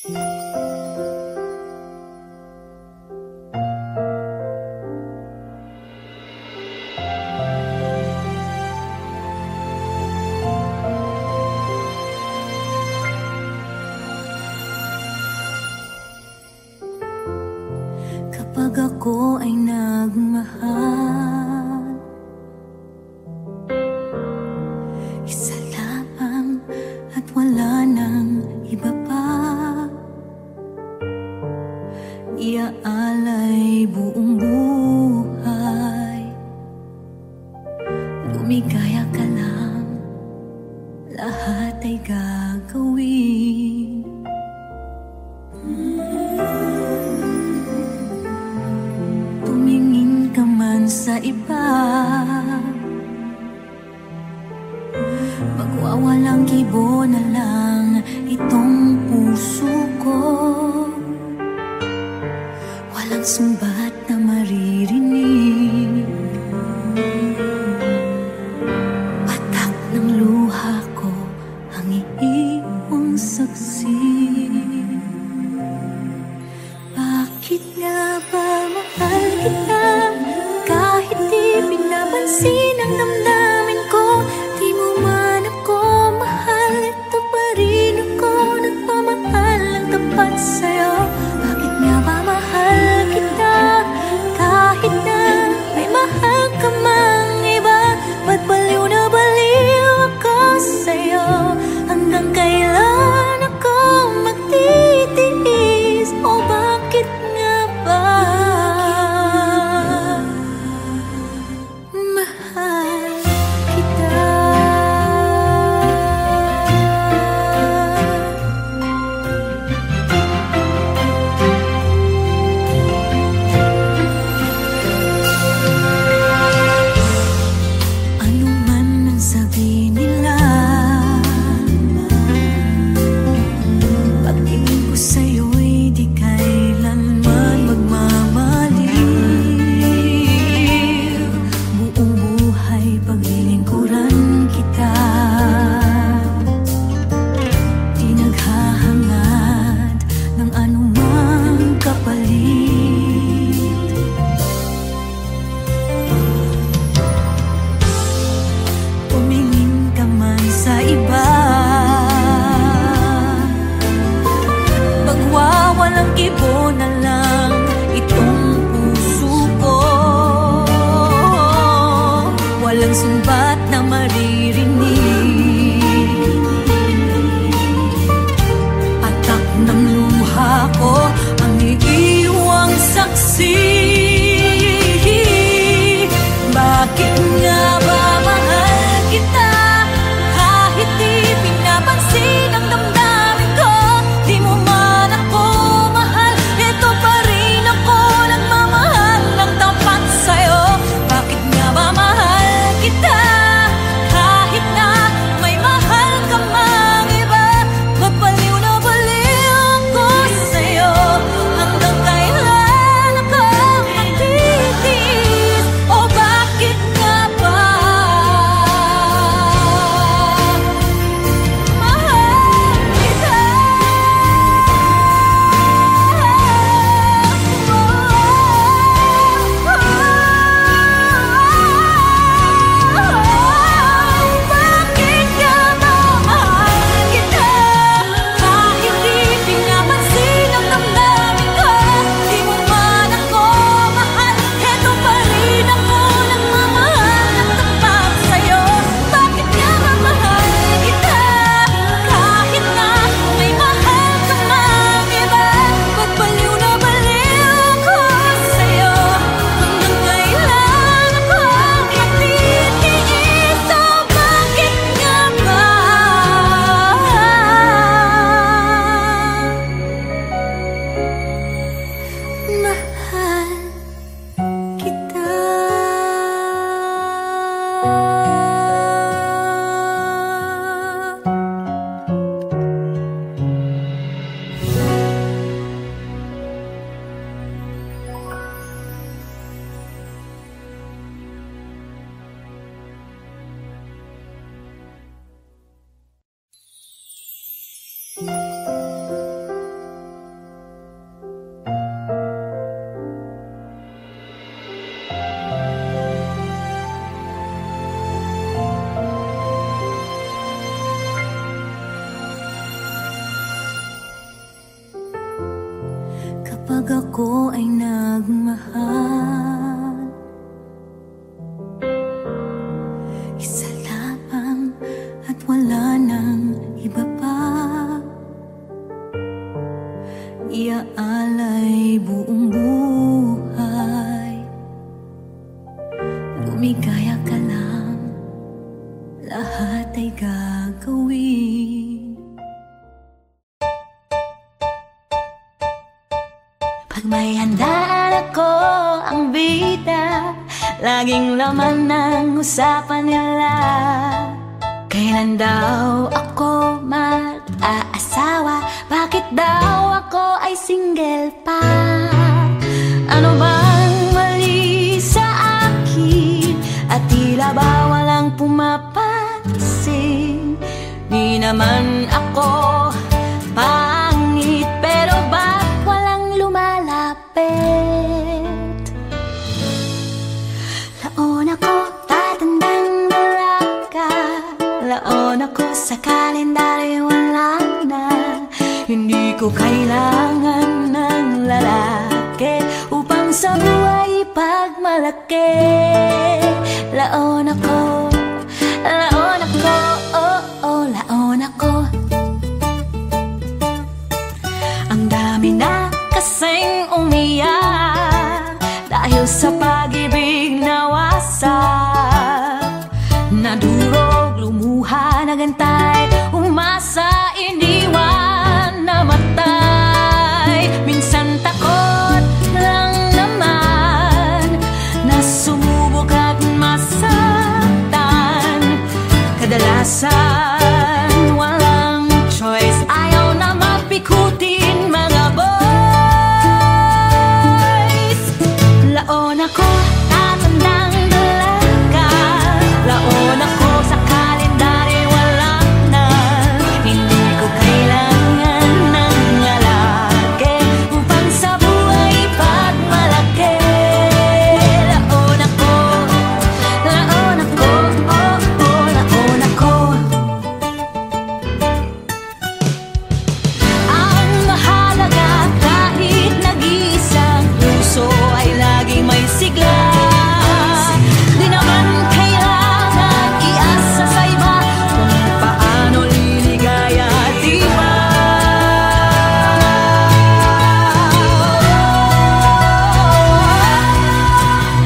Kapag ako ay nagmahal, isa lamang at wala nang iba pa. Iaalay buong buhay, lumigaya ka lang, lahat ay gagawin. Tumingin ka man sa iba, magwawalang kibo na lang itong puso ko. Walang sumbat na maririnig, patak ng luha ko ang iiwang saksi. Bakit nga ba mahal kita? Kahit di pinapansin ang damdamin ko, di mo man ako mahal, ito pa rin ako nagmamahal ng tapat sa'yo. Bakit nga ba mahal kita? Kahit na may mahal ka mang iba, ba't baliw na baliw ako sa'yo? Hanggang kailan ako magtitiis? O bakit nga ba mahal kita? Ano man ang sabihin nila, pagtingin ko sa'yo'y di kailanman magmamaliw. Buong buhay paglilingkuran kita, di naghahangad ng anumang kapalit. Tumingin ka man sa iba, magwawalang kibo na lang itong puso ko. Walang sumbat na maririnig, patak ng luha ko ang iiwang saksi. Bakit nga ba mahal kita? Kahit di pinapansin ang damdamin ko, di mo man ako mahal, ito pa rin ako nagmamahal ng tapat sa'yo. Bakit nga ba mahal kita? Kahit na may mahal ka mang iba, ba't baliw na baliw ako sa'yo? Hanggang kailan ako Kapag ako ay nagmahal, isa lamang at wala nang iba pa. Iaalay buong buhay, lumigaya ka lang, lahat ay gagawin. Pag may handaan ako, ang bida, laging laman ng usapan nila. Kailan daw ako mag-aasawa? Bakit daw ako ay single pa? Ano bang mali sa akin? At tila ba walang pumapansin? Di naman ako pangit, pero ba't walang lumalapit? Laon ako, tatandang dalaga. Laon ako, sa kalendaryo wala na. Hindi ko kailangan ng lalaki upang sa buhay pagmalaki. Laon ako, oh, oh, laon ako. Ang dami na kasing umiyak dahil sa pag-ibig na wasak. Nadurog, lumuha, nagantay, umasa, iniwan, namatay. Minsan takot lang naman na sumubok at masaktan. Kadalasan walang choice, ayaw na mapikutin mga boys. Laon ako, tatandang dalaga. Laon ako, sa kalendaryo wala na. Hindi ko kailangan ng lalaki upang sa buhay pagmalaki. Laon ako, oh, oh, laon ako. Ang mahalaga, kahit nag-iisang puso ay laging may sigla. Di naman kailangan iasa sa iba kung paano liligaya, di ba?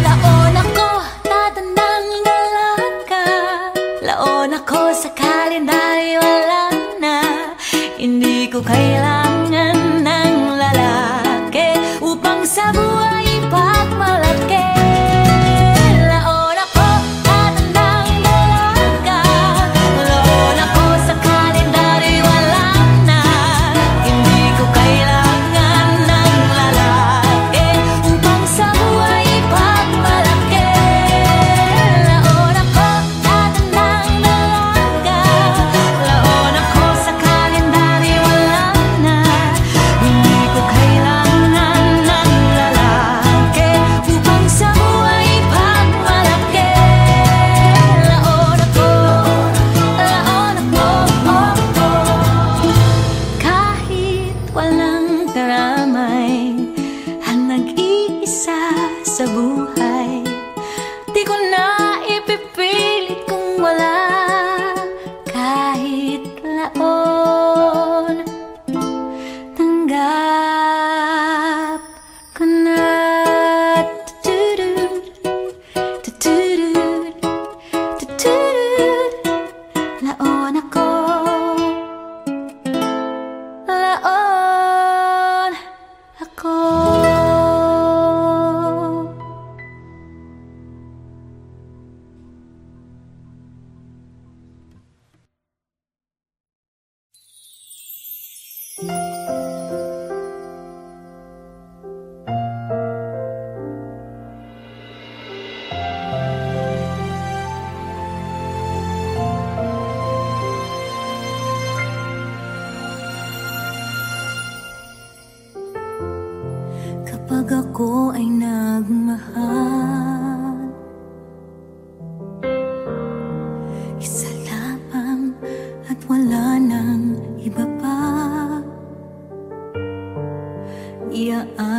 Laon ako, tatandang dalaga. Laon ako, sa kalendaryo wala na. Hindi ko kailangan ng lalaki upang sa buhay pagmalaki. Laon ako, tatandang dalaga. Laon ako, sa kalendaryo wala na. Hindi ko kailangan ng lalaki upang sa buhay pagmalaki. Laon ako, tatandang dalaga. Laon ako, sa kalendaryo wala na. Hindi ko kailangan ng lalaki upang sa buhay pagmalaki. Laon ako, oh, oh. Kahit walang karamay, ang nag-iisa sa buhay, di ko na ipipilit kung wala. Kahit laon, tanggap ko na. Tutudud, tutudud, tutudud. Laon ako, laon ako. Kapag ako ay nagmahal, isa lamang at wala nang iba pa. Iaan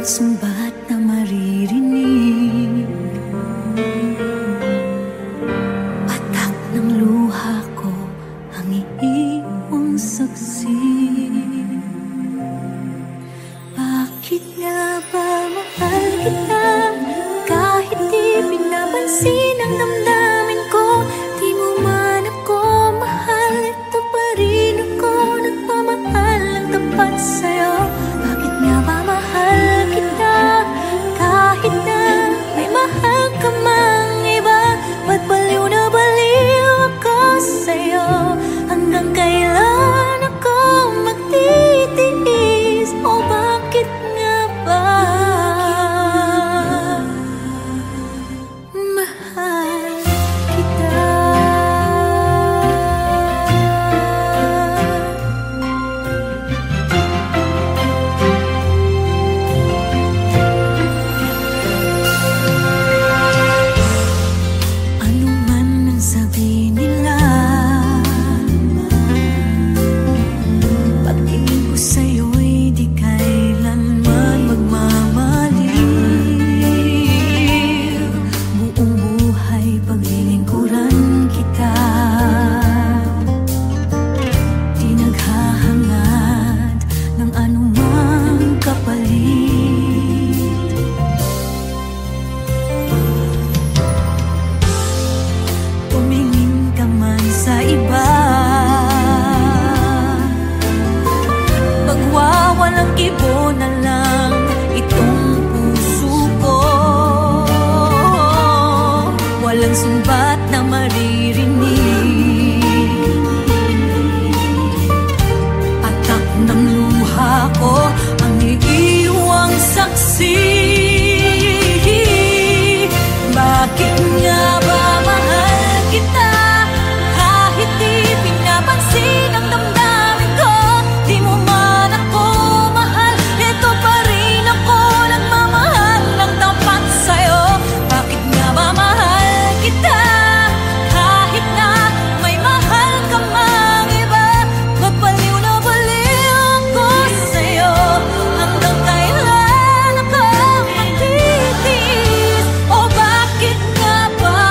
sumbat na maririnig, patak ng luha ko ang iyong saksi. Bakit nga ba mahal kita? Kahit di pinapansin ang damdamin ko, di mo man ako mahal, ito pa rin ako nagmamahal ng tapat sa'yo. Bakit nga ba mahal kita? Kahit na may mahal ka mang iba, ba't baliw na baliw ako sa'yo? Hanggang kailan ako magtitiis? O bakit nga ba mahal kita? Ano man ang sabihin nila, pagtingin ko sa'yo'y di kailanman magmamaliw. Buong buhay paglilingkuran kita, di naghahangad ng anumang kapalit. Tumingin ka man sa iba, magwawalang kibo na lang itong puso ko. Walang sumbat na maririnig, atak ng luha ko ang iiwang saksi. Bakit nga ba mahal kita? Kahit di pinapansin ang damdamin ko, di mo man ako mahal, ito pa rin ako nagmamahal ng tapat sa'yo. Bakit nga ba mahal kita? Kahit na may mahal ka mang iba, magbaliw na baliw ako sa'yo. Hanggang kailan ako magtitiis? O bakit nga ba mahal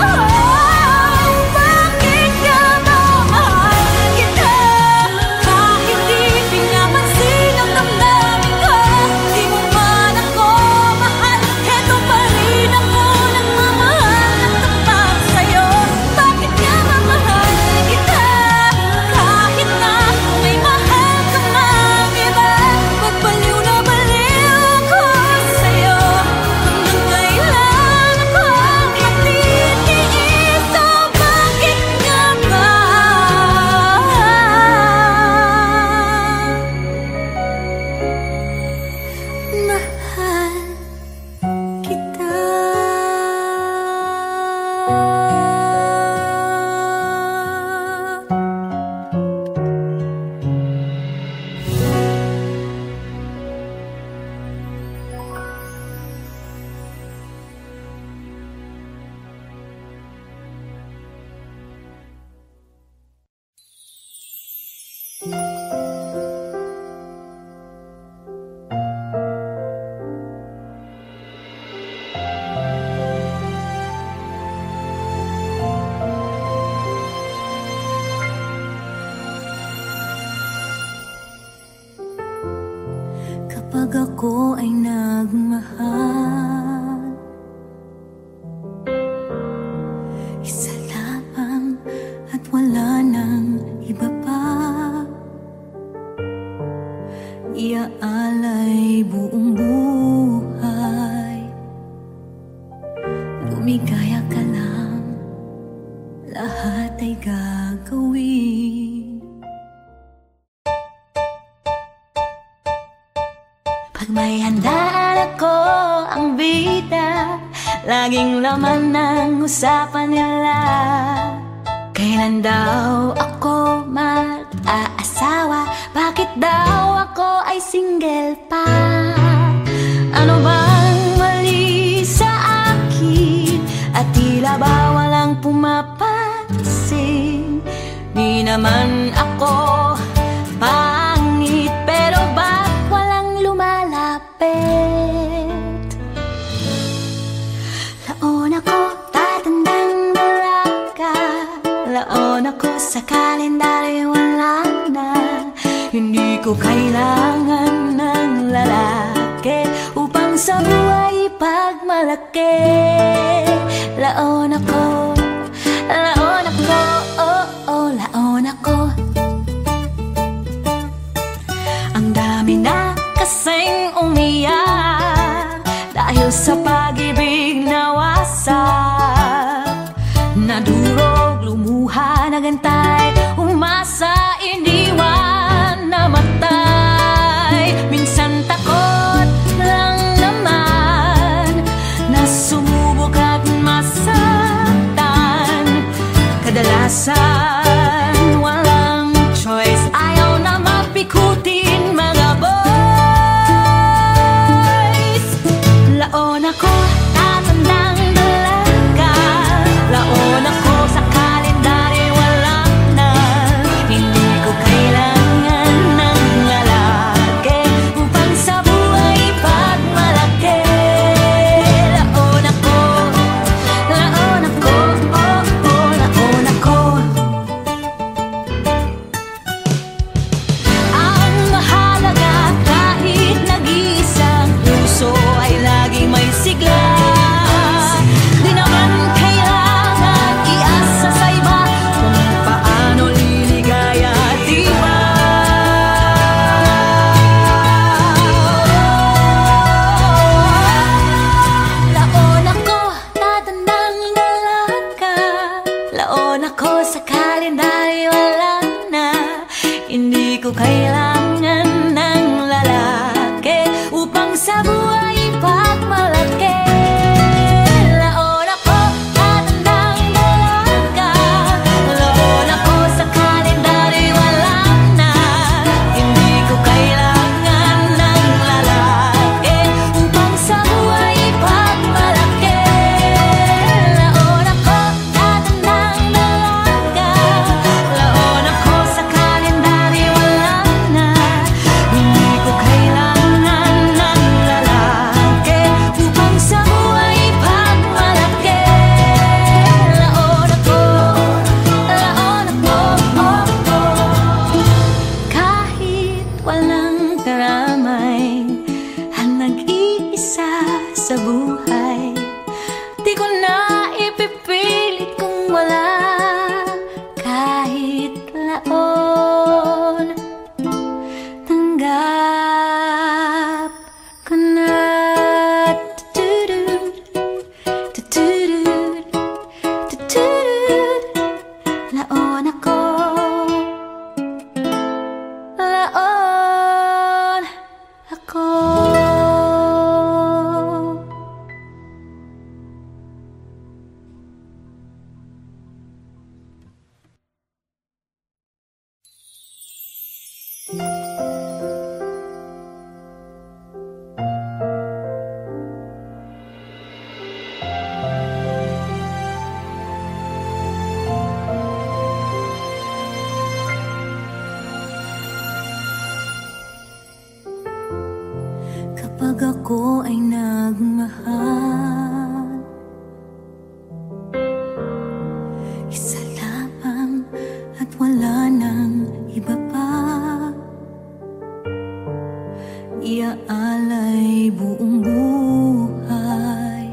kita? Bakit nga ba mahal kita? Kahit di pinapansin ang damdamin ko, di mo man ako mahal, eto pa rin ako nagmamahal ng tapat sa'yo. Bakit nga ba mahal kita? Kahit na may mahal ka mang iba, ba't baliw na baliw ako sa'yo? Hanggang kailan ako magtitiis? O bakit nga ba mahal kita? Kapag ako ay nagmahal, isa lamang at wala nang iba pa. Iaalay buong buhay, lumigaya ka lang, lahat ay gagawin. Pag may handaan ako, ang bida, laging laman ng usapan nila. Kailan daw ako mag-aasawa? Bakit daw ako ay single pa? Ano bang mali sa akin? At tila ba walang pumapansin? Di naman ako pangit, pero ba't walang lumalapit? Laon ako, tatandang dalaga. Laon ako, sa kalendaryo wala na. Hindi ko kailangan ng lalaki upang sa buhay pagmalaki. Laon ako, oh, oh, laon ako. Ang dami na kasing umiyak dahil sa pag-ibig na wasak. Nadurog, lumuha, nagantay, umasa, iniwan, namatay. Minsan takot lang naman na sumubok at masaktan. Kadalasan walang choice, ayaw na mapikutin mga boys. Laon ako, tatandang dalaga. Laon ako, sa kalendaryo wala na. Hindi ko kailangan ng lalaki upang sa buhay pagmalaki. Laon ako, oh, oh, laon ako. Ang mahalaga, kahit nag-iisang puso ay laging may sigla. Di naman kailangan iasa sa iba kung paano liligaya, di ba? Laon ako, tatandang dalaga. Laon ako, sa kalendaryo wala na. Hindi ko kailangan ng lalaki upang sa buhay pagmalaki. Laon ako, tatandang dalaga. Laon ako, sa kalendaryo wala na. Hindi ko kailangan ng lalaki upang sa buhay pagmalaki. Laon ako, tatandang dalaga. Laon ako, sa kalendaryo wala na. Hindi ko kailangan ng lalaki upang sa buhay pagmalaki. Laon ako, oh, oh. Kahit walang karamay, ang nag-iisa sa buhay, di ko na ipipilit kung wala. Kahit laon, tanggap ko na. Tutudud, tutudud, tutudud. Laon ako, laon ako. Kapag ako ay nagmahal, isa lamang at wala nang iba pa. Iaalay buong buhay,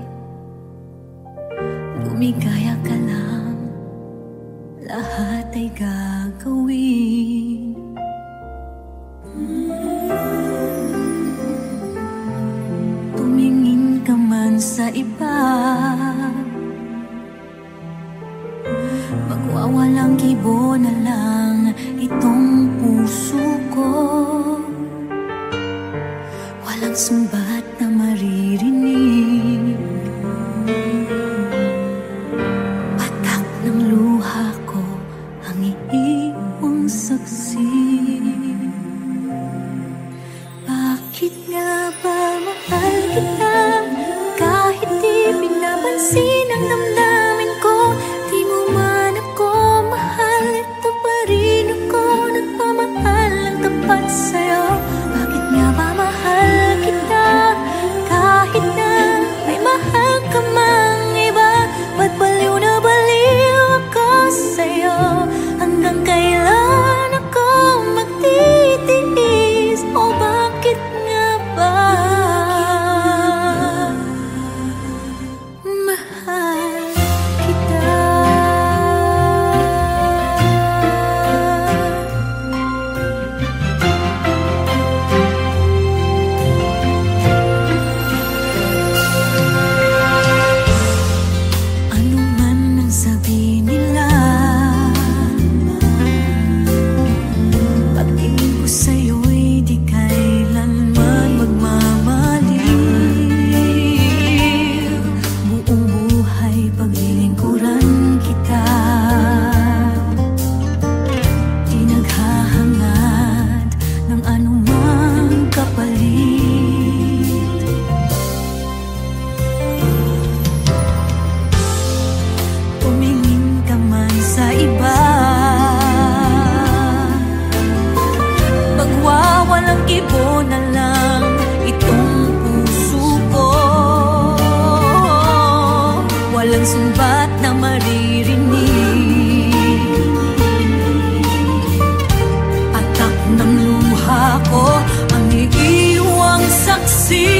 lumigaya ka lang, lahat ay gagawin. Tumingin ka man sa iba, magwawalang kibo na lang itong puso ko. Walang sumbat na maririnig, patak ng luha ko ang iiwang saksi. Bakit nga ba mahal kita. Kahit di pinapansin ang damdamin ko, di mo man ako mahal, ito pa rin ako nagmamahal ng tapat sa'yo. Bakit nga ba mahal kita? Kahit na may mahal ka mang iba, ba't baliw na baliw ako sa'yo? Hanggang kailan ako magtitiis? O bakit nga ba mahal kita? Ano man ang sabihin nila, pagtingin ko sa'yo'y di kailanman magmamaliw. Buong buhay paglilingkuran kita, di naghahangad ng anumang kapalit. Tumingin ka man sa iba, magwawalang kibo na lang itong puso ko. Walang sumbat na maririnig, atak ng luha ko ang iiwang saksi.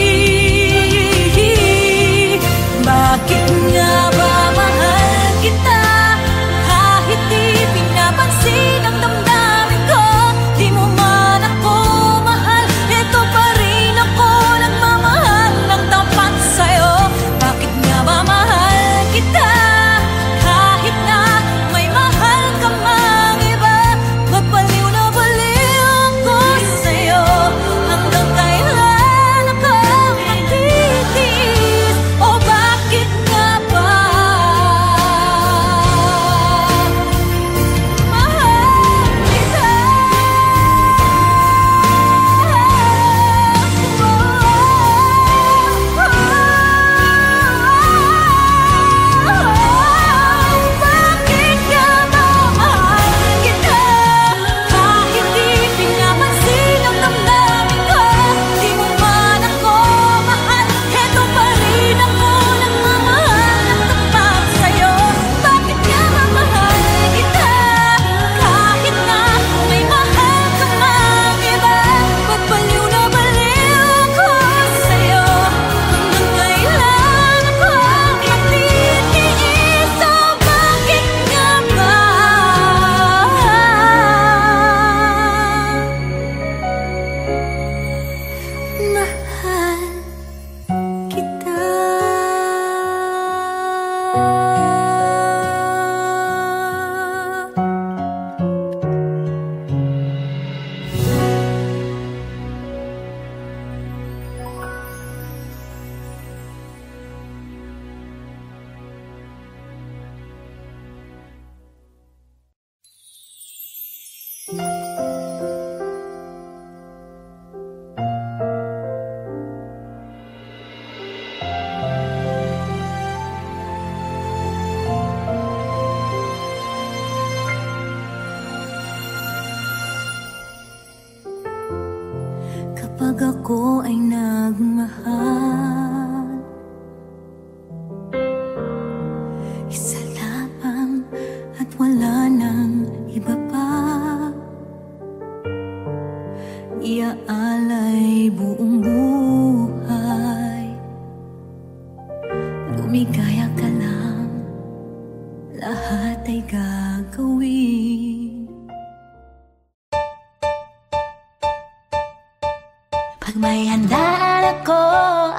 Bakit nga ba mahal kita? Kahit di pinapansin ang damdamin ko, di mo man ako mahal, ito pa rin ako nagmamahal ng tapat sa'yo. Bakit nga ba mahal kita? Kahit na may mahal ka mang iba, magbaliw na baliw ako sa'yo. Hanggang kailan ako magtitiis? O bakit nga ba mahal kita? Bakit nga ba mahal kita? Kahit di pinapansin ang damdamin ko, di mo man ako mahal, eto pa rin ako nagmamahal ng tapat sa'yo. Bakit nga ba mahal kita? Kahit na may mahal ka mang iba, ba't baliw na baliw ako sa'yo? Hanggang kailan ako magtitiis? O bakit nga ba mahal kita? Kapag ako ay nagmahal, isa lamang at wala nang iba pa. Iaalay buong buhay, lumigaya ka lang, lahat ay gagawin. Pag may handaan ako,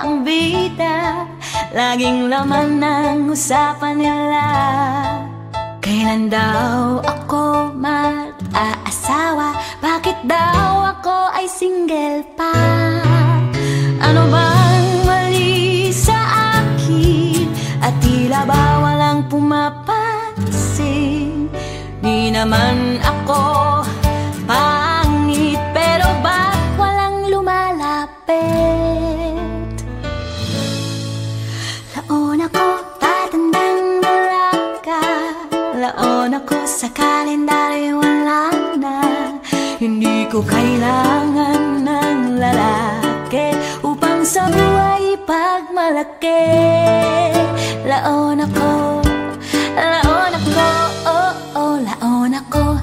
ang bida, laging laman ng usapan nila. Kailan daw ako mag-aasawa? Bakit daw ako ay single pa? Ano bang mali sa akin? At tila ba walang pumapansin? Di naman ako pangit, pero ba't walang lumalapit? sa buhay pagmalaki. Laon ako, oh, oh, laon ako.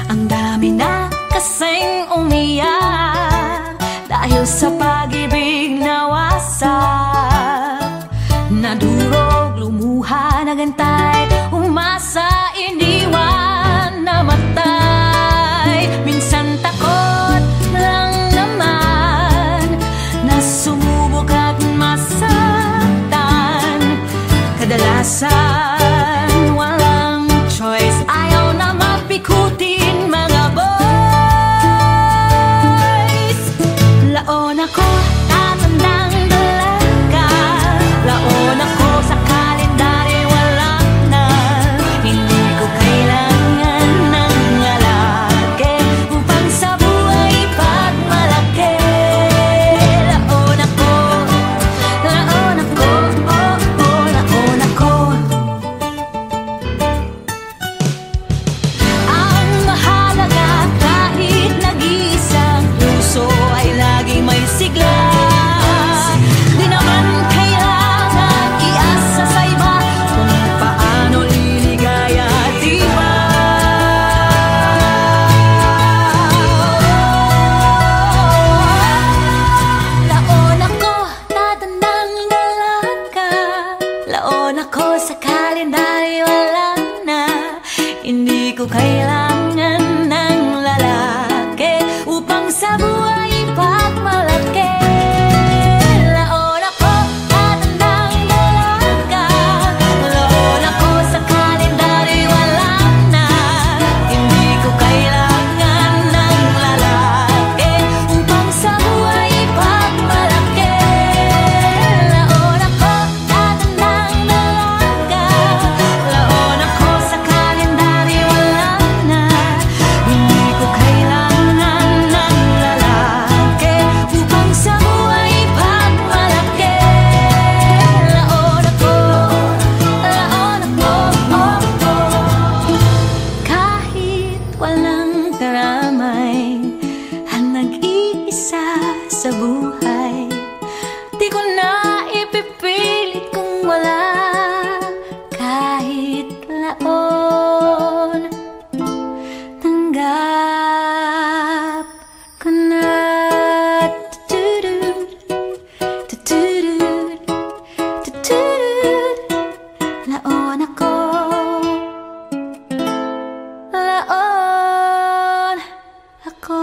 Ang dami na kasing umiyak dahil sa pag-ibig na wasak. Nadurog, lumuha, nagantay, umasa, iniwan, namatay. Minsan takot lang naman na sumubok at masaktan. Kadalasan walang choice, ayaw na mapikutin mga boys. Laon ako, tatandang dalaga. Laon ako sa kalendary, wala na. Hindi ko kailangan ng lalaki upang sa buhay pagmalaki. Laon ako, oh, oh, laon ako. Ang mahalaga kahit nag-iisang puso ay laging may sigla. Di naman kailangan iasa sa iba kung paano liligaya, di ba? Laon ako, tatandang dalaga. Laon ako sa kalendary, wala na. Hindi ko kailangan ng lalaki upang sa buhay pagmalaki. Laon ako, tatandang dalaga. Laon ako sa kalendary, wala na. Hindi ko kailangan ng lalaki upang sa buhay pagmalaki. Laon ako, tatandang dalaga. Laon ako sa kalendary, wala na. Hindi ko kailangan ng lalaki upang sa buhay pagmalaki. Laon ako, oh, oh. Kahit walang karamay, ang nag-iisa sa buhay, di ko na ipipilit kung wala kahit laon. Tanggap ko na. Tutudud, tutudud, tutudud. Laon ako, laon ako.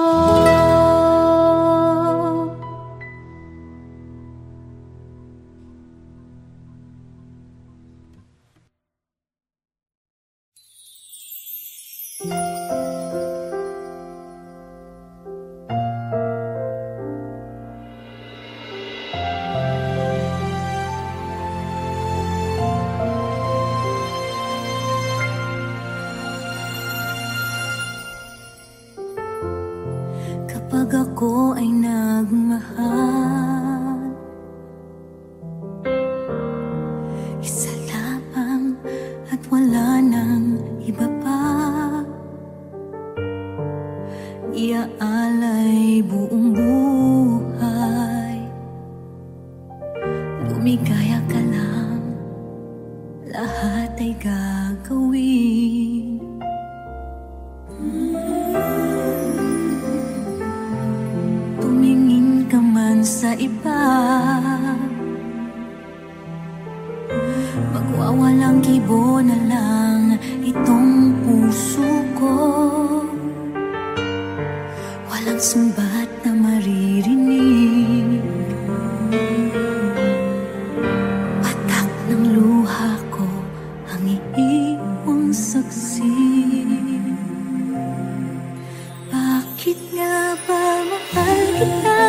Kapag ako ay nagmahal, isa lamang at wala nang iba pa. Iaalay buong buhay, lumigaya ka lang, lahat ay gagawin. Tumingin ka man sa iba, magwawalang kibo na lang itong puso ko. Walang sumbat na maririnig, patak ng luha ko ang iiwang saksi. Bakit nga ba mahal kita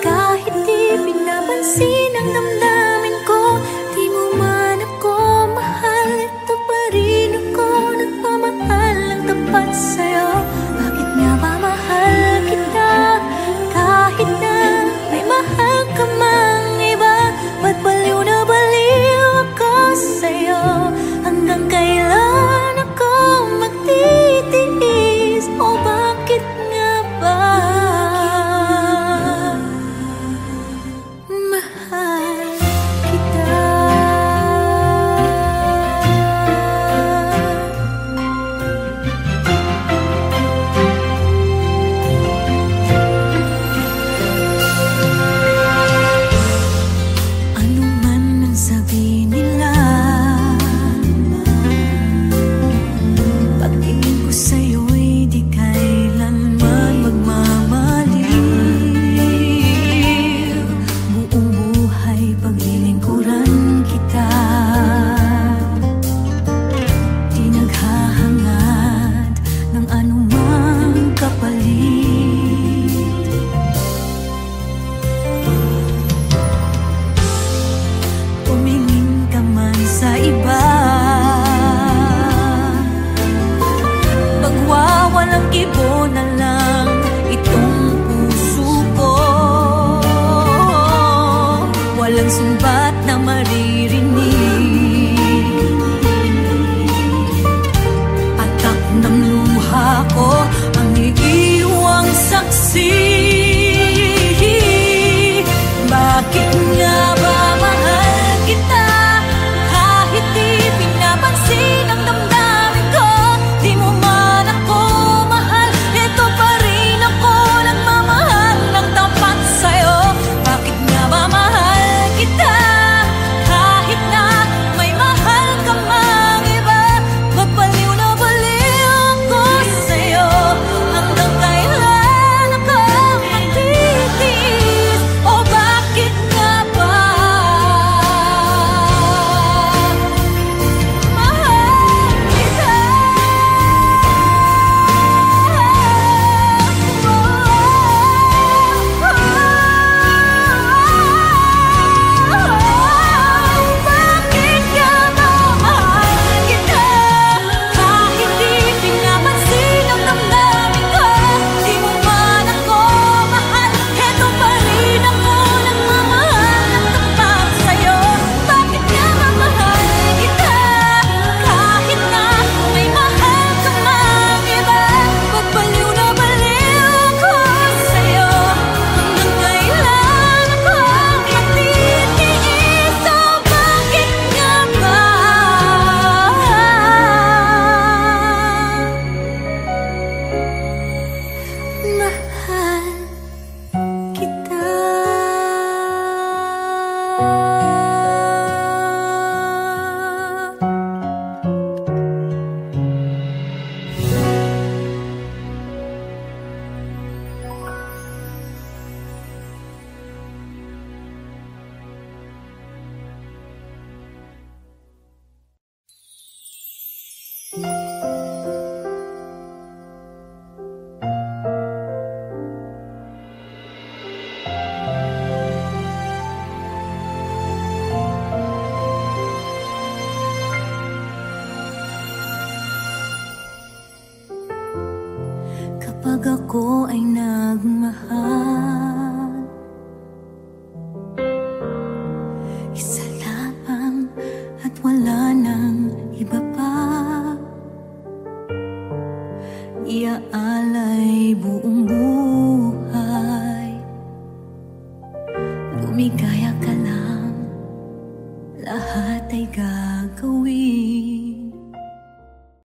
kahit di pinapansin ang damdamin ko? Di mo man ako mahal, ito pa rin ako nagmamahal ng tapat sa'yo. Bakit nga ba mahal kita kahit na may mahal ka mang iba? Ba't baliw na baliw ako sa'yo? Hanggang kailan ako magtitiis? O bakit nga ba? mahal kita. Kapag ako ay nagmahal, isa lamang at wala nang iba pa. Iaalay buong